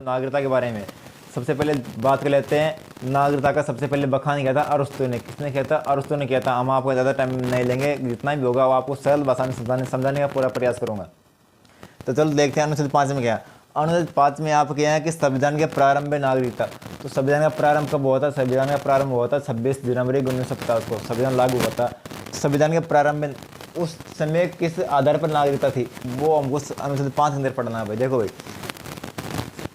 नागरिकता के बारे में सबसे पहले बात कर लेते हैं। नागरिकता का सबसे पहले बखान किया था अरस्तु ने। किसने किया था? अरस्तु ने किया था। हम आपको ज़्यादा टाइम नहीं लेंगे, जितना भी होगा वो आपको सरल भाषा में समझाने का पूरा प्रयास करूंगा। तो चलो देखते हैं अनुच्छेद 5 में क्या। अनुच्छेद 5 में आप क्या है कि संविधान के प्रारंभ में नागरिकता। तो संविधान का प्रारंभ कब हुआ था? संविधान का प्रारंभ हुआ था 26 जनवरी 1950 को संविधान लागू हुआ था। संविधान के प्रारंभ में उस समय किस आधार पर नागरिकता थी वो हमको अनुच्छेद 5 के अंदर पढ़ना है भाई। देखो भाई,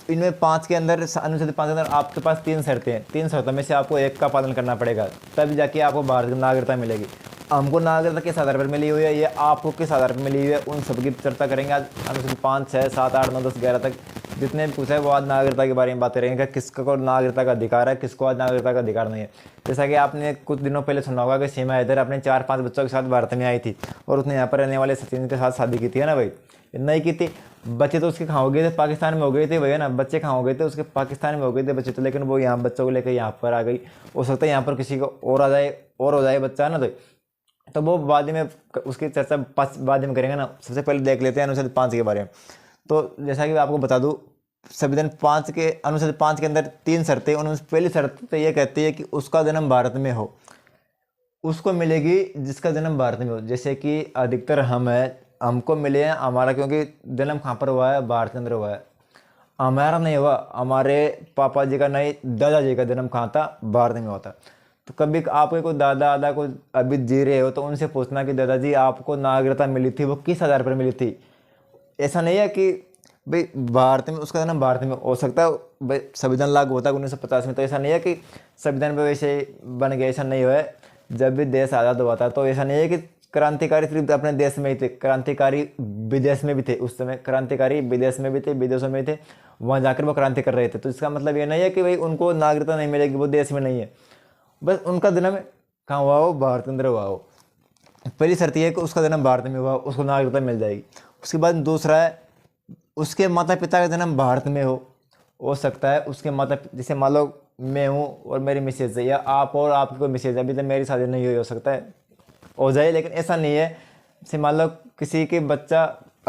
इनमें 5 के अंदर, अनुच्छेद 5 के अंदर आपके पास 3 शर्तें हैं। 3 शर्तों में से आपको एक का पालन करना पड़ेगा, तब जाके आपको भारत की नागरिकता मिलेगी। हमको नागरिकता किस आधार पर मिली हुई है, ये आपको किस आधार पर मिली हुई है, उन सब की चर्चा करेंगे आज। अनुच्छेद 5, 6, 7, 8, 9, 10, 11 तक जितने भी पूछा है वो आज नागरिकता के बारे में बात करेंगे कि किसको को नागरिकता का अधिकार है, किसको आज नागरिकता का अधिकार नहीं है। जैसा कि आपने कुछ दिनों पहले सुना होगा कि सीमा हैदर अपने 4-5 बच्चों के साथ भारत में आई थी और उसने यहाँ पर रहने वाले सचिन के साथ शादी की थी, है ना भाई? नहीं की थी। बच्चे तो उसके कहाँ हो गए थे? पाकिस्तान में हो गए थे भैया ना। बच्चे कहाँ हो गए थे? उसके पाकिस्तान में हो गए थे बच्चे तो, लेकिन वो यहाँ बच्चों को लेकर यहाँ पर आ गई। हो सकता है यहाँ पर किसी को और आ जाए और हो जाए बच्चा, है ना। तो वो बाद में उसकी चर्चा बाद में करेंगे ना। सबसे पहले देख लेते हैं अनुच्छेद 5 के बारे में। तो जैसा कि मैं आपको बता दूं, संविधान 5 के अनुच्छेद 5 के अंदर 3 शर्तें। उनमें पहली शर्त तो ये कहती है कि उसका जन्म भारत में हो, उसको मिलेगी जिसका जन्म भारत में हो। जैसे कि अधिकतर हम है, हमको मिले हैं हमारा, क्योंकि जन्म कहाँ पर हुआ है? भारत के अंदर हुआ है। हमारा नहीं हुआ, हमारे पापा जी का नहीं, दादाजी का जन्म कहाँ था? भारत में हुआ था। तो कभी आपके कोई दादा दादा को अभी जी रहे हो तो उनसे पूछना कि दादाजी आपको नागरिकता मिली थी वो किस आधार पर मिली थी। ऐसा नहीं है कि भाई भारत में उसका जन्म भारत में हो सकता है भाई, संविधान लागू होता है 1950 में, तो ऐसा नहीं है कि संविधान पर वैसे बन गया, ऐसा नहीं हुआ है। जब भी देश आज़ाद हुआ था तो ऐसा नहीं है कि क्रांतिकारी सिर्फ अपने देश में ही थे, क्रांतिकारी विदेश में भी थे। उस समय क्रांतिकारी विदेश में भी थे, विदेशों में थे, वहाँ जाकर वो क्रांति कर रहे थे। तो इसका मतलब ये नहीं है कि भाई उनको नागरिकता नहीं मिलेगी, वो देश में नहीं है, बस उनका जन्म कहाँ हुआ हो? भारत के अंदर हुआ हो। पहली शर्त यह है कि उसका जन्म भारत में हुआ, उसको नागरिकता मिल जाएगी। उसके बाद दूसरा है उसके माता पिता का जन्म भारत में हो सकता है उसके माता, जैसे मान लो मैं हूँ और मेरी मिसेज है, या आप और आपकी कोई मिसेज है, अभी तक मेरी शादी नहीं हुई, हो सकता है हो जाए, लेकिन ऐसा नहीं है। जैसे मान लो किसी के बच्चा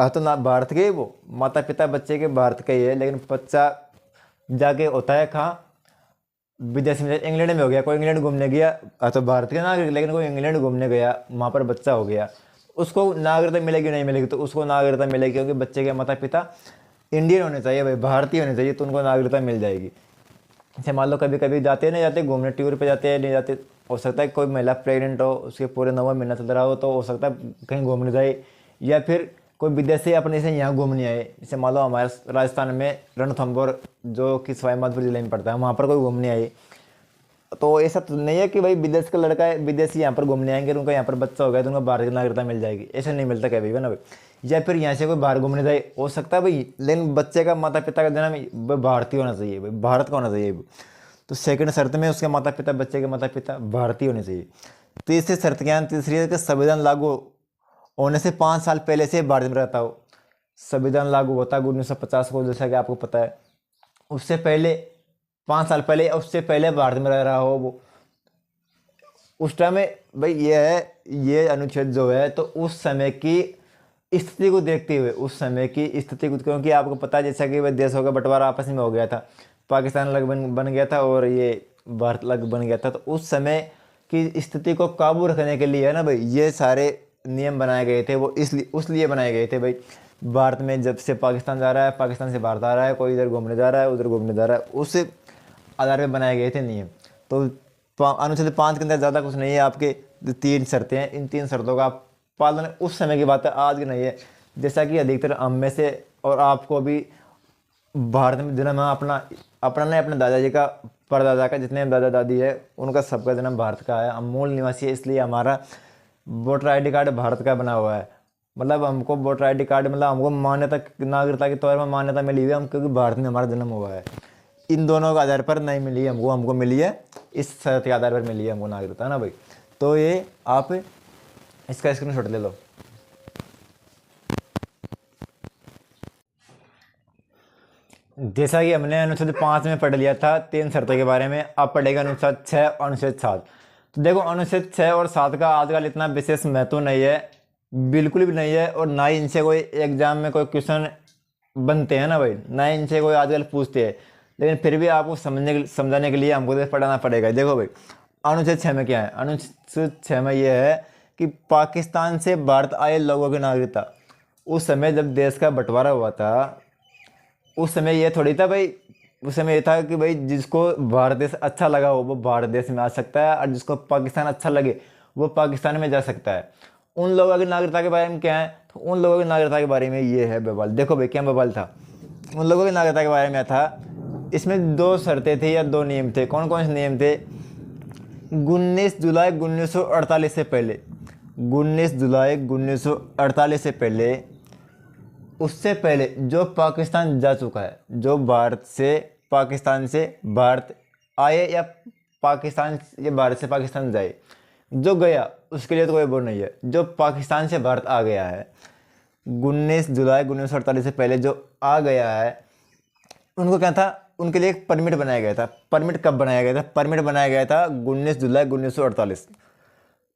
तो ना भारत के, वो माता पिता बच्चे के भारत के ही है, लेकिन बच्चा जाके होता है कहाँ? विदेश में। इंग्लैंड में हो गया, कोई इंग्लैंड घूमने गया तो भारत के नागरिक, लेकिन कोई इंग्लैंड घूमने गया वहाँ पर बच्चा हो गया, उसको नागरिकता मिलेगी नहीं मिलेगी? तो उसको नागरिकता मिलेगी, क्योंकि बच्चे के माता पिता इंडियन होने चाहिए भाई, भारतीय होने चाहिए, तो उनको नागरिकता मिल जाएगी। जैसे मान लो कभी कभी जाते नहीं जाते घूमने, टूर पे जाते हैं नहीं जाते, हो सकता है कोई महिला प्रेग्नेंट हो, उसके पूरे 9वां महीना चल रहा हो, तो हो सकता है कहीं घूमने जाए, या फिर कोई विदेशी अपने से यहाँ घूमने आए। जैसे मान लो हमारे राजस्थान में रणथंभौर जो कि सवाई माधोपुर जिले में पड़ता है, वहाँ पर कोई घूमने आए, तो ऐसा तो नहीं है कि भाई विदेश का लड़का है, विदेशी यहाँ पर घूमने आएंगे, उनका यहाँ पर बच्चा हो गया तो उनको भारत की नागरिकता मिल जाएगी, ऐसा नहीं मिलता कभी भी ना भाई। या फिर यहाँ से कोई बाहर घूमने जाए, हो सकता है भाई, लेकिन बच्चे का माता पिता का जन्म भारतीय होना चाहिए भाई, भारत का होना चाहिए। तो सेकंड शर्त में उसके माता पिता, बच्चे के माता पिता भारतीय होने चाहिए। तीसरी शर्त क्या है? तीसरी है कि संविधान लागू होने से 5 साल पहले से भारत में रहता हो। संविधान लागू होता है 1950 को, जैसा कि आपको पता है। उससे पहले 5 साल पहले, उससे पहले भारत में रह रहा हो वो, उस टाइम में भाई ये है, ये अनुच्छेद जो है तो उस समय की स्थिति को देखते हुए, उस समय की स्थिति को, क्योंकि आपको पता है जैसा कि वह देशों का बंटवारा आपस में हो गया था, पाकिस्तान अलग बन गया था और ये भारत अलग बन गया था, तो उस समय की स्थिति को काबू रखने के लिए है ना भाई, ये सारे नियम बनाए गए थे। वो इसलिए बनाए गए थे भाई, भारत में जब से पाकिस्तान जा रहा है, पाकिस्तान से भारत आ रहा है, कोई इधर घूमने जा रहा है, उधर घूमने जा रहा है, उस आधार पर बनाए गए थे नियम। तो अनुच्छेद 5 के अंदर ज़्यादा कुछ नहीं है, आपके 3 शर्तें हैं, इन 3 शर्तों का पालन उस समय की बात है, आज की नहीं है। जैसा कि अधिकतर हम में से और आपको भी भारत में जन्म अपना नहीं, अपने दादाजी का, परदादा का, जितने दादा दादी है उनका सबका जन्म भारत का है। हम मूल निवासी है, इसलिए हमारा वोटर आईडी कार्ड भारत का बना हुआ है। मतलब हमको वोटर आईडी कार्ड, मतलब हमको मान्यता, नागरिकता के तौर पर मान्यता मिली हुई है, हम क्योंकि भारत में हमारा जन्म हुआ है। इन दोनों के आधार पर नहीं मिली है हमको मिली है, इस शर्त के आधार पर मिली है हमको नागरिकता, है ना भाई। तो ये आप इसका स्क्रीनशॉट ले लो। जैसा कि हमने अनुच्छेद 5 में पढ़ लिया था 3 शर्तों के बारे में, अब पढ़ेगा अनुच्छेद 6 और अनुच्छेद 7। तो देखो अनुच्छेद 6 और 7 का आजकल इतना विशेष महत्व नहीं है, बिल्कुल भी नहीं है, और ना ही इनसे कोई एग्जाम में कोई क्वेश्चन बनते हैं ना भाई, नए इनसे कोई आजकल पूछते हैं। लेकिन फिर भी आपको समझाने के लिए हमको तो पढ़ाना पड़ेगा। देखो भाई, अनुच्छेद 6 में क्या है? अनुच्छेद 6 में यह है कि पाकिस्तान से भारत आए लोगों की नागरिकता। उस समय जब देश का बंटवारा हुआ था, उस समय ये थोड़ी था भाई, उस समय ये था कि भाई जिसको भारत देश अच्छा लगा हो वो भारत देश में आ सकता है, और जिसको पाकिस्तान अच्छा लगे वो पाकिस्तान में जा सकता है। उन लोगों की नागरिकता के बारे में क्या है? तो उन लोगों की नागरिकता के बारे में ये है बवाल। देखो भाई क्या बवाल था उन लोगों की नागरिकता के बारे में था। इसमें दो शर्तें थी या दो नियम थे। कौन कौन से नियम थे? 19 जुलाई 1948 से पहले, 19 जुलाई 1948 से पहले, उससे पहले जो पाकिस्तान जा चुका है, जो भारत से पाकिस्तान से भारत आए या पाकिस्तान या भारत से पाकिस्तान जाए, जो गया उसके लिए तो कोई वो नहीं है। जो पाकिस्तान से भारत आ गया है 19 जुलाई 1948 से पहले जो आ गया है, उनको क्या था? उनके लिए एक परमिट बनाया गया था। परमिट कब बनाया गया था? परमिट बनाया गया था 19 जुलाई 1948।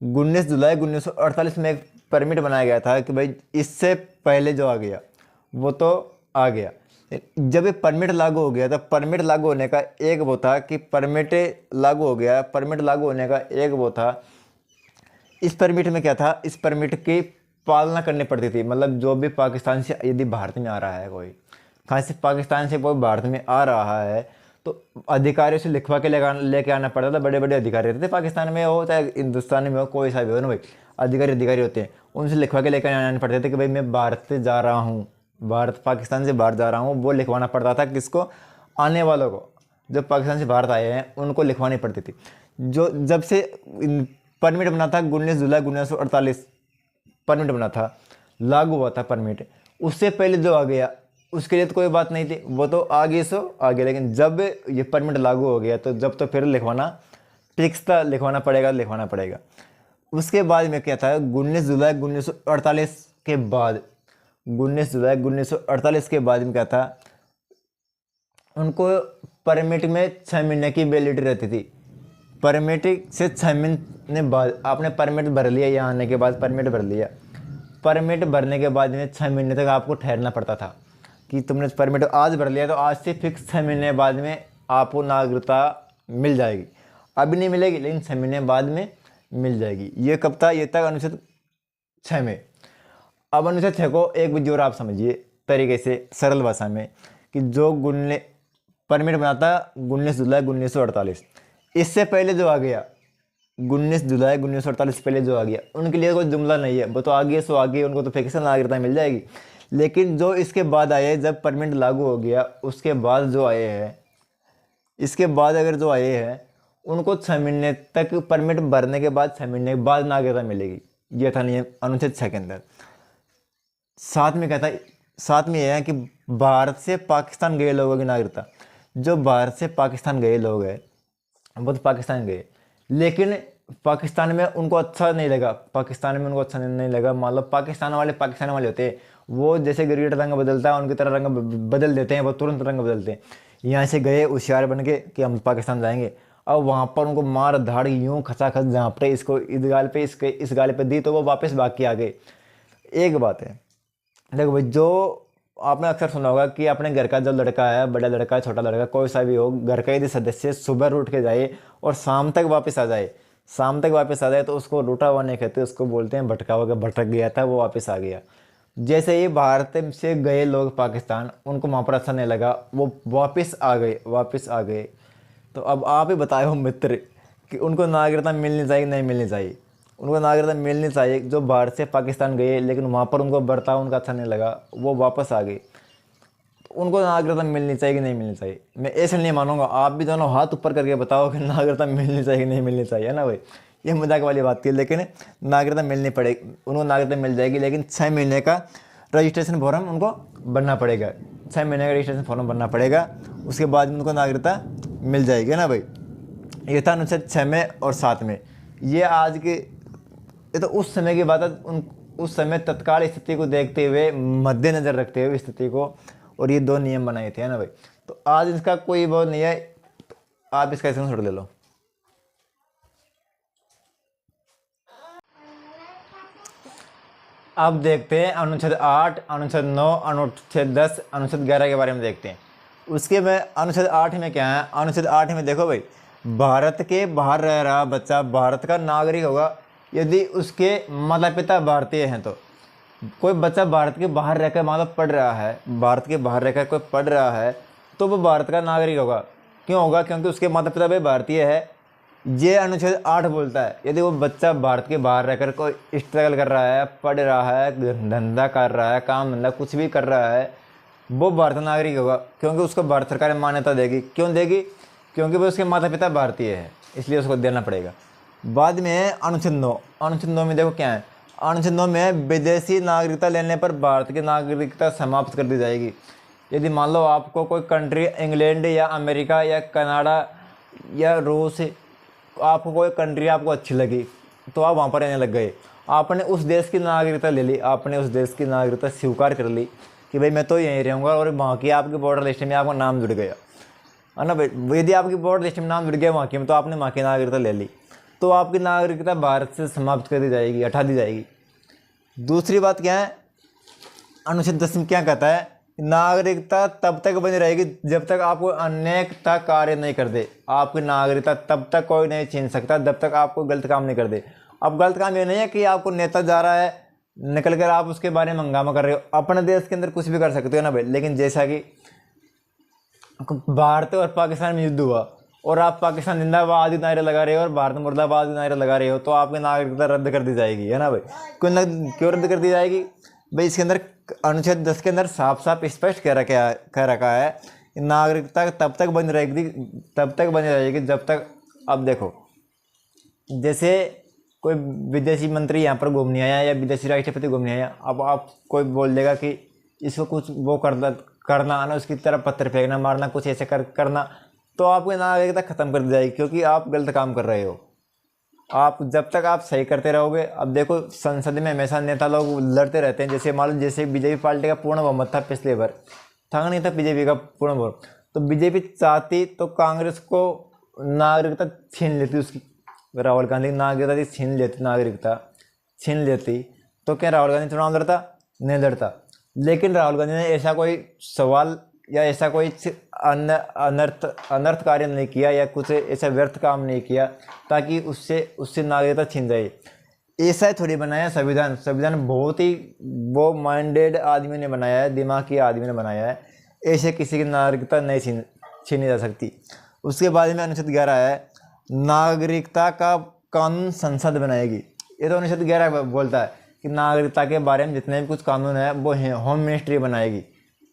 19 जुलाई 1948 में एक परमिट बनाया गया था कि भाई इससे पहले जो आ गया वो तो आ गया। जब ये परमिट लागू हो गया, तो परमिट लागू होने का एक वो था कि परमिट लागू हो गया। परमिट लागू होने का एक वो था, इस परमिट में क्या था? इस परमिट की पालना करनी पड़ती थी। मतलब जो भी पाकिस्तान से यदि भारत में आ रहा है, कोई कहाँ से पाकिस्तान से कोई भारत में आ रहा है, तो अधिकारियों से लिखवा के लेके आना पड़ता था। बड़े बड़े अधिकारी रहते थे पाकिस्तान में हो चाहे हिंदुस्तान में हो, कोई सा भी हो ना भाई, अधिकारी अधिकारी होते हैं, उनसे लिखवा के लेकर आने पड़ते थे कि भाई मैं भारत से जा रहा हूँ, भारत पाकिस्तान से बाहर जा रहा हूँ। वो लिखवाना पड़ता था किसको? आने वालों को। जो पाकिस्तान से भारत आए हैं उनको लिखवानी पड़ती थी। जो जब से परमिट बना था 19 जुलाई 1948 परमिट बना था, लागू हुआ था परमिट, उससे पहले जो आ गया उसके लिए तो कोई बात नहीं थी, वो तो आगे सो आ गया। लेकिन जब ये परमिट लागू हो गया तो जब तो फिर लिखवाना फिक्स था, लिखवाना पड़ेगा, लिखवाना पड़ेगा। उसके बाद में क्या था? 19 जुलाई 1948 के बाद, 19 जुलाई 1948 के बाद में क्या था? उनको परमिट में 6 महीने की वैलिडिटी रहती थी। परमिट से 6 महीने बाद आपने परमिट भर लिया, यहाँ आने के बाद परमिट भर लिया, परमिट भरने के बाद में 6 महीने तक आपको ठहरना पड़ता था कि तुमने परमिट आज भर लिया तो आज से फिक्स 6 महीने बाद में आपको नागरिकता मिल जाएगी। अभी नहीं मिलेगी लेकिन 6 महीने बाद में मिल जाएगी। ये कब था? ये तक अनुच्छेद 6 में। अब अनुच्छेद 6 को एक विधि और आप समझिए तरीके से, सरल भाषा में, कि जो गुन्ने परमिट बनाता 19 जुलाई 1948, इससे पहले जो आ गया 19 जुलाई 1948 से पहले जो आ गया, उनके लिए कोई जुमला नहीं है, वो तो आगे सो आगे, उनको तो फिक्स नागरिकता मिल जाएगी। लेकिन जो इसके बाद आए, जब परमिट लागू हो गया उसके बाद जो आए हैं, इसके बाद अगर जो आए हैं उनको 6 महीने तक परमिट भरने के बाद 6 महीने के बाद नागरिकता मिलेगी। यह था नियम अनुच्छेद 6 के अंदर। साथ में कहता है, साथ में यह है कि भारत से पाकिस्तान गए लोगों की नागरिकता, जो भारत से पाकिस्तान गए लोग हैं वो तो पाकिस्तान गए, लेकिन पाकिस्तान में उनको अच्छा नहीं लगा, पाकिस्तान में उनको अच्छा नहीं लगा। मान लो पाकिस्तान वाले होते हैं, वो जैसे गिरगिट रंग बदलता है उनकी तरह रंग बदल देते हैं, वो तुरंत रंग बदलते हैं। यहाँ से गए होशियार बन के कि हम पाकिस्तान जाएंगे, अब वहाँ पर उनको मार धाड़ यूँ खचाखच जहाँ पर इसको इस गाल पे इस गाल पे दी तो वो वापस भाग के आ गए। एक बात है, देखो भाई, जो आपने अक्सर सुना होगा कि अपने घर का जो लड़का है, बड़ा लड़का है छोटा लड़का कोई सा भी हो, घर का यदि सदस्य सुबह उठ के जाए और शाम तक वापस आ जाए, शाम तक वापस आ जाए तो उसको रूठा हुआ नहीं कहते, उसको बोलते हैं भटका हुआ, भटक गया था वो वापस आ गया। जैसे ही भारत से गए लोग पाकिस्तान, उनको वहाँ पर अच्छा नहीं लगा, वो वापस आ गए, वापस आ गए। तो अब आप ही बताए मित्र कि उनको नागरिकता मिलनी चाहिए नहीं मिलनी चाहिए? उनको नागरिकता मिलनी चाहिए। जो भारत से पाकिस्तान गए लेकिन वहाँ पर उनको बर्ताव उनका अच्छा नहीं लगा, वो वापस आ गए, तो उनको नागरिकता मिलनी चाहिए कि नहीं मिलनी चाहिए? मैं ऐसे नहीं मानूंगा, आप भी दोनों हाथ ऊपर करके बताओ कि नागरिकता मिलनी चाहिए कि नहीं मिलनी चाहिए, है ना भाई? ये मजाक वाली बात थी, लेकिन नागरिकता मिलनी पड़ेगी, उनको नागरिकता मिल जाएगी, लेकिन 6 महीने का रजिस्ट्रेशन फॉर्म उनको भरना पड़ेगा। 6 महीने का रजिस्ट्रेशन फॉर्म भरना पड़ेगा, उसके बाद में उनको नागरिकता मिल जाएगी, है ना भाई? ये था अनुच्छेद 6 में और 7 में। ये आज के, ये तो उस समय की बात है, उन उस समय तत्काल स्थिति को देखते हुए, मद्देनजर रखते हुए स्थिति को, और ये दो नियम बनाए थे, है ना भाई? तो आज इसका कोई वो नहीं है, तो आप इसका स्क्रीनशॉट ले लो। अब देखते हैं अनुच्छेद 8, अनुच्छेद 9, अनुच्छेद 10, अनुच्छेद 11 के बारे में देखते हैं। उसके में अनुच्छेद 8 में क्या है? अनुच्छेद 8 में देखो भाई, भारत के बाहर रह रहा बच्चा भारत का नागरिक होगा यदि उसके माता पिता भारतीय हैं। तो कोई बच्चा भारत के बाहर रहकर मतलब पढ़ रहा है, भारत के बाहर रहकर कोई पढ़ रहा है तो वो भारत का नागरिक होगा। क्यों होगा? क्योंकि उसके माता पिता भी भारतीय है। ये अनुच्छेद 8 बोलता है यदि वो बच्चा भारत के बाहर रहकर कोई स्ट्रगल कर रहा है, पढ़ रहा है, धंधा कर रहा है, काम धंधा कुछ भी कर रहा है, वो भारतीय नागरिक होगा, क्योंकि उसको भारत सरकार मान्यता देगी। क्यों देगी? क्योंकि वो उसके माता पिता भारतीय है, इसलिए उसको देना पड़ेगा। बाद में है अनुच्छेद 9। अनुच्छेद 9 में देखो क्या है? अनुच्छेद 9 में विदेशी नागरिकता लेने पर भारत की नागरिकता समाप्त कर दी जाएगी। यदि मान लो आपको कोई कंट्री, इंग्लैंड या अमेरिका या कनाडा या रूस, आपको कोई कंट्री आपको अच्छी लगी तो आप वहाँ पर रहने लग गए, आपने उस देश की नागरिकता ले ली, आपने उस देश की नागरिकता स्वीकार कर ली कि भाई मैं तो यहीं रहूँगा, और वहाँ की आपकी बॉर्डर लिस्ट में आपका नाम जुड़ गया है ना भाई। यदि आपकी बॉर्डर लिस्ट में नाम जुड़ गया वहाँ की में, तो आपने वहाँ की नागरिकता ले ली, तो आपकी नागरिकता भारत से समाप्त कर दी जाएगी, हटा दी जाएगी। दूसरी बात क्या है? अनुच्छेद 10 में क्या कहता है? नागरिकता तब तक बनी रहेगी जब तक आपको अनेकता कार्य नहीं कर दे। आपकी नागरिकता तब तक कोई नहीं छीन सकता जब तक आपको गलत काम नहीं कर दे। अब गलत काम ये नहीं है कि आपको नेता जा रहा है निकल कर आप उसके बारे में हंगामा कर रहे हो, अपने देश के अंदर कुछ भी कर सकते हो ना भाई। लेकिन जैसा कि भारत और पाकिस्तान में युद्ध हुआ और आप पाकिस्तान जिंदाबाद नारे लगा रहे हो और भारत मुर्दाबाद नारे लगा रहे हो, तो आपकी नागरिकता रद्द कर दी जाएगी, है ना भाई। क्यों रद्द कर दी जाएगी भाई? इसके अंदर अनुच्छेद 10 के अंदर साफ साफ स्पष्ट कह रखा है नागरिकता तब तक बनी रहेगी जब तक, अब देखो जैसे कोई विदेशी मंत्री यहाँ पर घूमने आया या विदेशी राष्ट्रपति घूमने आया, अब आप कोई बोल देगा कि इसको कुछ वो करना आना, उसकी तरफ पत्थर फेंकना, मारना, कुछ ऐसे करना, तो आपकी नागरिकता खत्म कर दी जाएगी, क्योंकि आप गलत काम कर रहे हो। आप जब तक आप सही करते रहोगे, अब देखो संसद में हमेशा नेता लोग लड़ते रहते हैं, जैसे मान लो जैसे बीजेपी पार्टी का पूर्ण बहुमत था पिछले बार, था नहीं था बीजेपी का पूर्ण बहुमत, तो बीजेपी चाहती तो कांग्रेस को नागरिकता छीन लेती, उसकी राहुल गांधी नागरिकता छीन लेती, तो क्या राहुल गांधी चुनाव लड़ता? नहीं लड़ता। लेकिन राहुल गांधी ने ऐसा कोई सवाल या ऐसा कोई अनर्थ कार्य नहीं किया या कुछ ऐसा व्यर्थ काम नहीं किया ताकि उससे नागरिकता छीन जाए। ऐसा ही थोड़ी बनाया संविधान बहुत ही वो माइंडेड आदमी ने बनाया है, दिमागी आदमी ने बनाया है, ऐसे किसी की नागरिकता नहीं छीनी जा सकती। उसके बाद में अनुच्छेद 11 है, नागरिकता का कानून संसद बनाएगी। ये तो अनुच्छेद 11 बोलता है कि नागरिकता के बारे में जितने भी कुछ कानून है वो होम मिनिस्ट्री बनाएगी,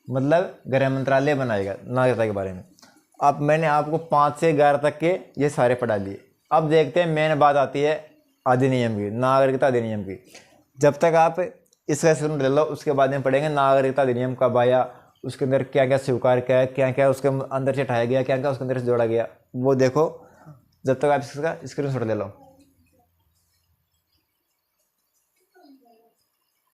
मतलब गृह मंत्रालय बनाएगा नागरिकता के बारे में। अब मैंने आपको 5 से 11 तक के ये सारे पढ़ा दिए। अब देखते हैं मेन बात आती है अधिनियम की, नागरिकता अधिनियम की। जब तक आप इसका स्क्रीन ले लो, उसके बाद में पढ़ेंगे नागरिकता अधिनियम कब आया, उसके अंदर क्या क्या स्वीकार किया है, क्या क्या उसके अंदर से हटाया गया, क्या क्या उसके अंदर से जोड़ा गया, वो देखो। जब तक आप इसका स्क्रीन ले लो।